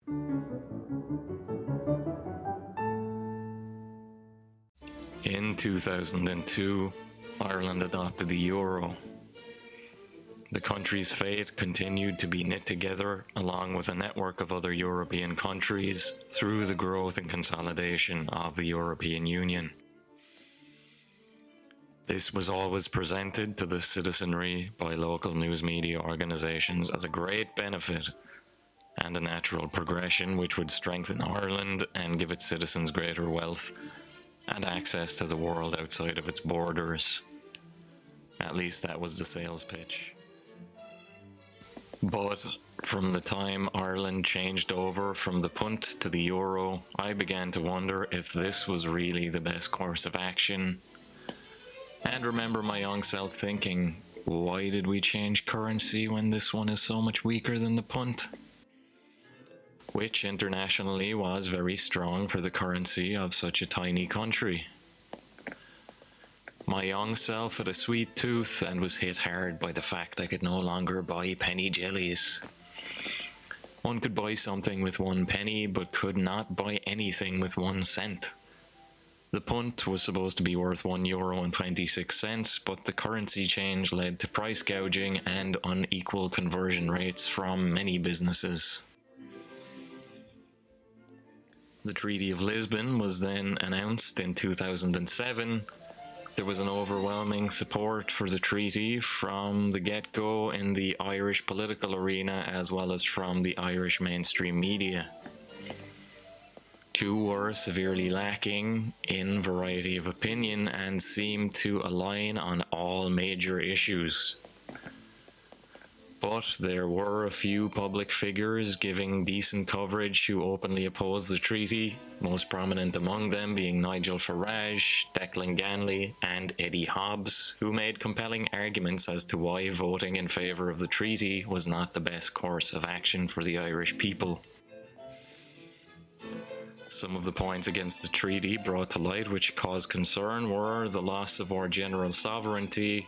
In 2002, Ireland adopted the euro. The country's fate continued to be knit together along with a network of other European countries through the growth and consolidation of the European Union. This was always presented to the citizenry by local news media organisations as a great benefit and a natural progression which would strengthen Ireland and give its citizens greater wealth and access to the world outside of its borders. At least that was the sales pitch. But from the time Ireland changed over from the punt to the euro, I began to wonder if this was really the best course of action. And remember my young self thinking, why did we change currency when this one is so much weaker than the punt? Which internationally was very strong for the currency of such a tiny country. My young self had a sweet tooth and was hit hard by the fact I could no longer buy penny jellies. One could buy something with 1 penny, but could not buy anything with 1 cent. The punt was supposed to be worth €1.26, but the currency change led to price gouging and unequal conversion rates from many businesses. The Treaty of Lisbon was then announced in 2007. There was an overwhelming support for the treaty from the get-go in the Irish political arena as well as from the Irish mainstream media. Two were severely lacking in variety of opinion and seemed to align on all major issues. But there were a few public figures giving decent coverage who openly opposed the treaty, most prominent among them being Nigel Farage, Declan Ganley and Eddie Hobbs, who made compelling arguments as to why voting in favour of the treaty was not the best course of action for the Irish people. Some of the points against the treaty brought to light which caused concern were the loss of our general sovereignty,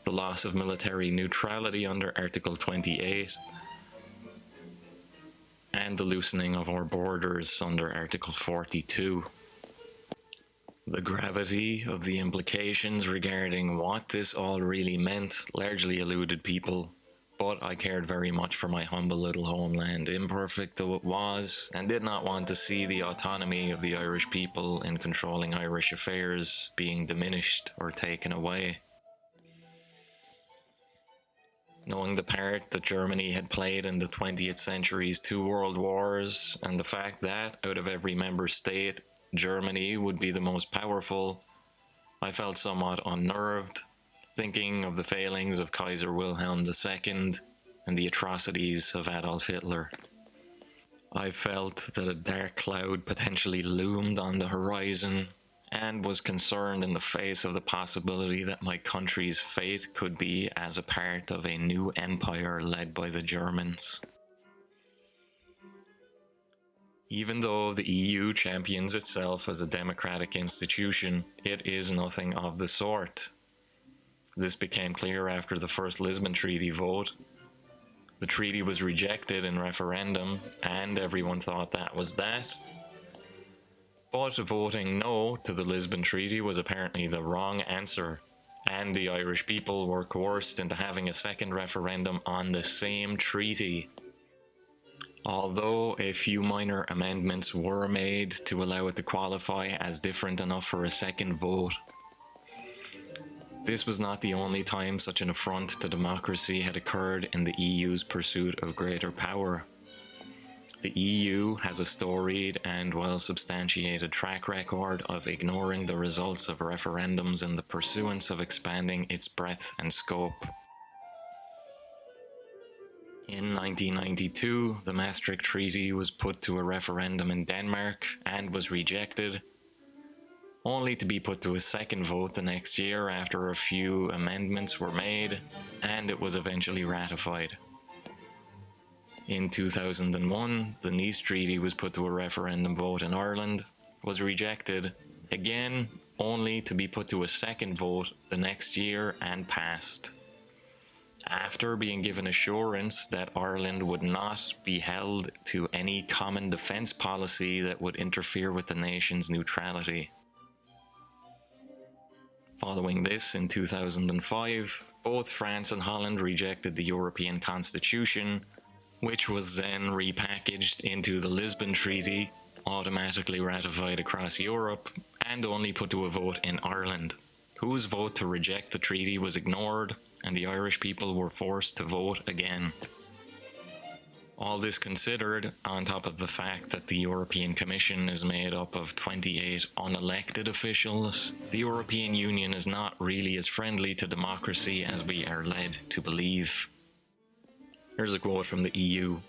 the loss of military neutrality under Article 28, and the loosening of our borders under Article 42. The gravity of the implications regarding what this all really meant largely eluded people, but I cared very much for my humble little homeland, imperfect though it was, and did not want to see the autonomy of the Irish people in controlling Irish affairs being diminished or taken away. Knowing the part that Germany had played in the 20th century's 2 world wars, and the fact that, out of every member state, Germany would be the most powerful, I felt somewhat unnerved, thinking of the failings of Kaiser Wilhelm II and the atrocities of Adolf Hitler. I felt that a dark cloud potentially loomed on the horizon, and was concerned in the face of the possibility that my country's fate could be as a part of a new empire led by the Germans. Even though the EU champions itself as a democratic institution, it is nothing of the sort. This became clear after the first Lisbon Treaty vote. The treaty was rejected in referendum, and everyone thought that was that. But voting no to the Lisbon Treaty was apparently the wrong answer, and the Irish people were coerced into having a second referendum on the same treaty. Although a few minor amendments were made to allow it to qualify as different enough for a second vote. This was not the only time such an affront to democracy had occurred in the EU's pursuit of greater power. The EU has a storied and well-substantiated track record of ignoring the results of referendums in the pursuance of expanding its breadth and scope. In 1992, the Maastricht Treaty was put to a referendum in Denmark and was rejected, only to be put to a second vote the next year after a few amendments were made, and it was eventually ratified. In 2001, the Nice Treaty was put to a referendum vote in Ireland, was rejected, again only to be put to a second vote the next year and passed. after being given assurance that Ireland would not be held to any common defence policy that would interfere with the nation's neutrality. Following this, in 2005, both France and Holland rejected the European Constitution, which was then repackaged into the Lisbon Treaty, automatically ratified across Europe, and only put to a vote in Ireland, whose vote to reject the treaty was ignored, and the Irish people were forced to vote again. All this considered, on top of the fact that the European Commission is made up of 28 unelected officials, the European Union is not really as friendly to democracy as we are led to believe. Here's a quote from the EU.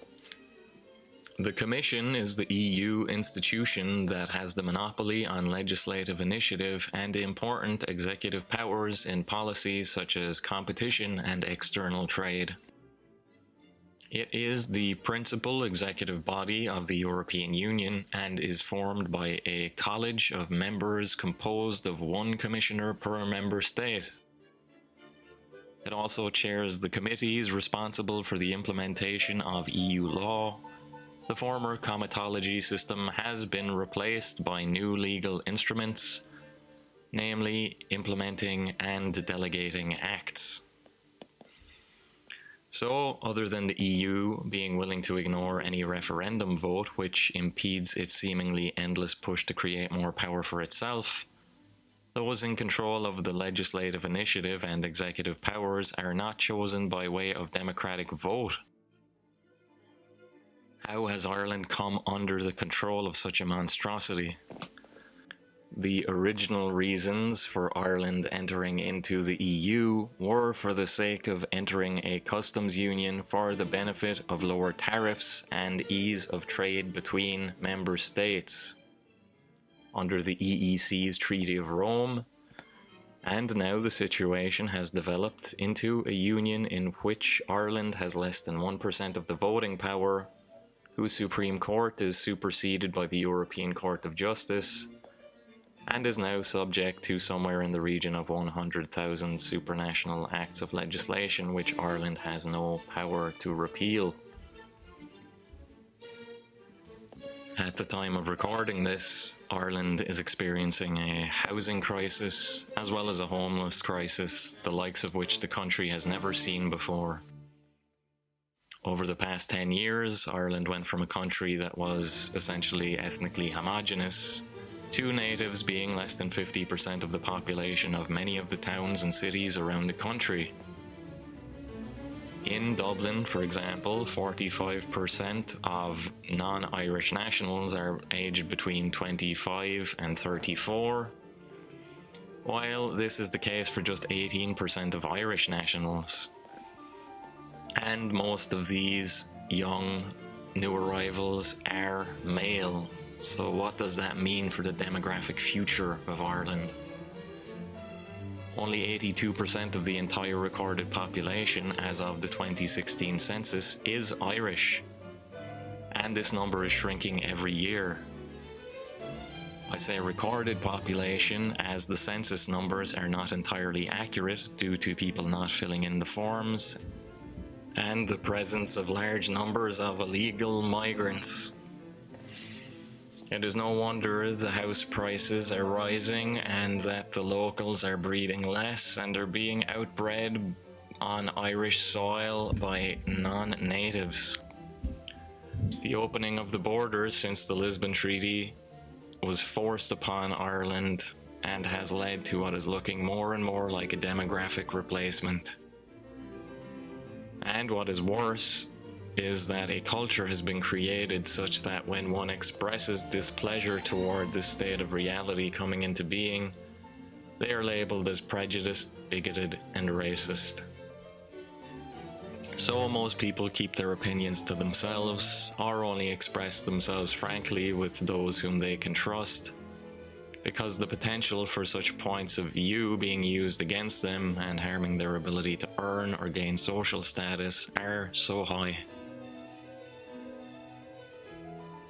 "The Commission is the EU institution that has the monopoly on legislative initiative and important executive powers in policies such as competition and external trade. It is the principal executive body of the European Union and is formed by a college of members composed of one commissioner per member state. It also chairs the committees responsible for the implementation of EU law. The former comitology system has been replaced by new legal instruments, namely implementing and delegating acts." So, other than the EU being willing to ignore any referendum vote which impedes its seemingly endless push to create more power for itself, those in control of the legislative initiative and executive powers are not chosen by way of democratic vote. How has Ireland come under the control of such a monstrosity? The original reasons for Ireland entering into the EU were for the sake of entering a customs union for the benefit of lower tariffs and ease of trade between member states under the EEC's Treaty of Rome, and now the situation has developed into a union in which Ireland has less than 1% of the voting power, whose Supreme Court is superseded by the European Court of Justice, and is now subject to somewhere in the region of 100,000 supranational acts of legislation which Ireland has no power to repeal. At the time of recording this, Ireland is experiencing a housing crisis as well as a homeless crisis, the likes of which the country has never seen before. Over the past 10 years, Ireland went from a country that was essentially ethnically homogenous to natives being less than 50% of the population of many of the towns and cities around the country. In Dublin, for example, 45% of non-Irish nationals are aged between 25 and 34, while this is the case for just 18% of Irish nationals. And most of these young new arrivals are male. So what does that mean for the demographic future of Ireland? Only 82% of the entire recorded population as of the 2016 census is Irish, and this number is shrinking every year. I say recorded population as the census numbers are not entirely accurate due to people not filling in the forms and the presence of large numbers of illegal migrants. It is no wonder the house prices are rising and that the locals are breeding less and are being outbred on Irish soil by non-natives. The opening of the borders since the Lisbon Treaty was forced upon Ireland and has led to what is looking more and more like a demographic replacement. And what is worse is that a culture has been created such that when one expresses displeasure toward this state of reality coming into being, they are labeled as prejudiced, bigoted, and racist. So most people keep their opinions to themselves, or only express themselves frankly with those whom they can trust, because the potential for such points of view being used against them and harming their ability to earn or gain social status are so high.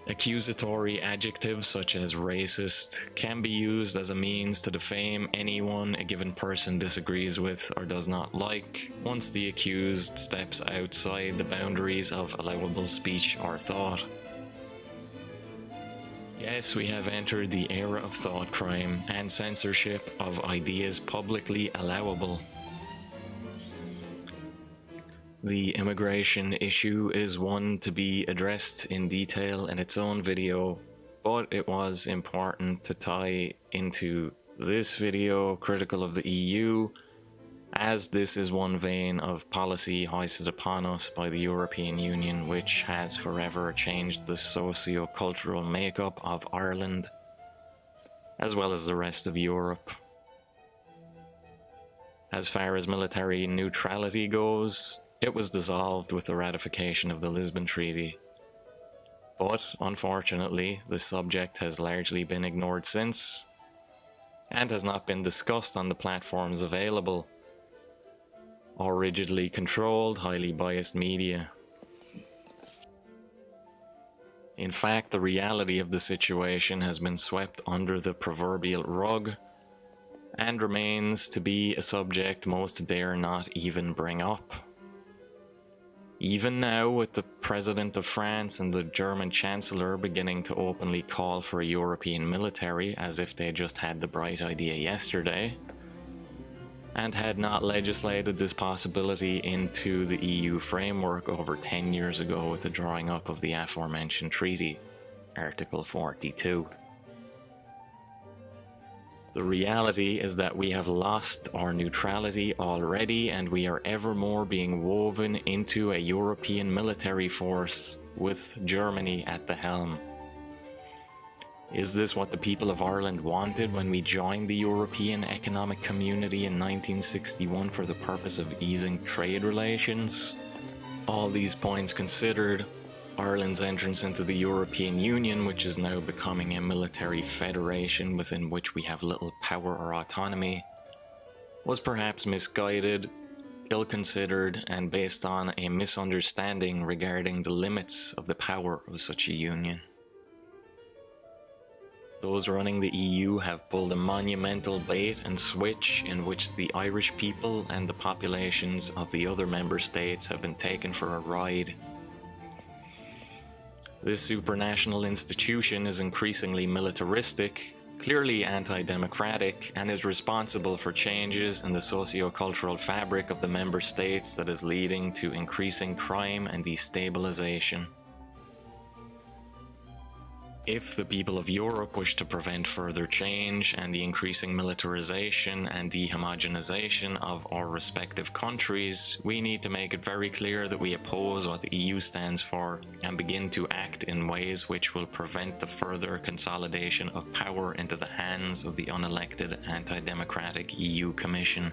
Accusatory adjectives such as racist can be used as a means to defame anyone a given person disagrees with or does not like, once the accused steps outside the boundaries of allowable speech or thought. Yes, we have entered the era of thought crime and censorship of ideas publicly allowable. The immigration issue is one to be addressed in detail in its own video, but it was important to tie into this video critical of the EU, as this is one vein of policy hoisted upon us by the European Union which has forever changed the socio-cultural makeup of Ireland, as well as the rest of Europe. As far as military neutrality goes, it was dissolved with the ratification of the Lisbon Treaty. But, unfortunately, the subject has largely been ignored since, and has not been discussed on the platforms available, or rigidly controlled, highly biased media. In fact, the reality of the situation has been swept under the proverbial rug, and remains to be a subject most dare not even bring up. Even now, with the President of France and the German Chancellor beginning to openly call for a European military as if they just had the bright idea yesterday, and had not legislated this possibility into the EU framework over 10 years ago with the drawing up of the aforementioned treaty, Article 42. The reality is that we have lost our neutrality already, and we are ever more being woven into a European military force with Germany at the helm. Is this what the people of Ireland wanted when we joined the European Economic Community in 1961 for the purpose of easing trade relations? All these points considered, Ireland's entrance into the European Union, which is now becoming a military federation within which we have little power or autonomy, was perhaps misguided, ill-considered, and based on a misunderstanding regarding the limits of the power of such a union. Those running the EU have pulled a monumental bait and switch in which the Irish people and the populations of the other member states have been taken for a ride. This supranational institution is increasingly militaristic, clearly anti-democratic, and is responsible for changes in the socio-cultural fabric of the member states that is leading to increasing crime and destabilization. If the people of Europe wish to prevent further change and the increasing militarization and dehomogenization of our respective countries, we need to make it very clear that we oppose what the EU stands for and begin to act in ways which will prevent the further consolidation of power into the hands of the unelected anti-democratic EU Commission.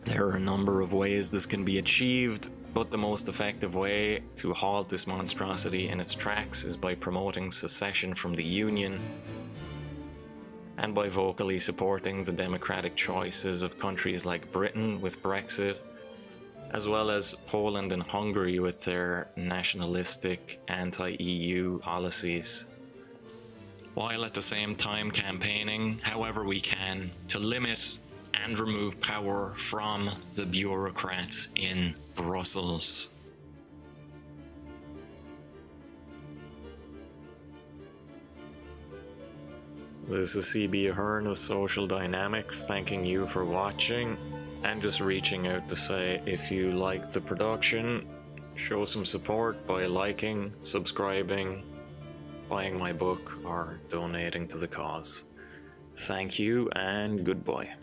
There are a number of ways this can be achieved, but the most effective way to halt this monstrosity in its tracks is by promoting secession from the Union and by vocally supporting the democratic choices of countries like Britain with Brexit, as well as Poland and Hungary with their nationalistic anti-EU policies, while at the same time campaigning however we can to limit and remove power from the bureaucrats in Brussels. This is CB Ahern with Social Dynamics, thanking you for watching, and just reaching out to say if you liked the production, show some support by liking, subscribing, buying my book, or donating to the cause. Thank you and goodbye.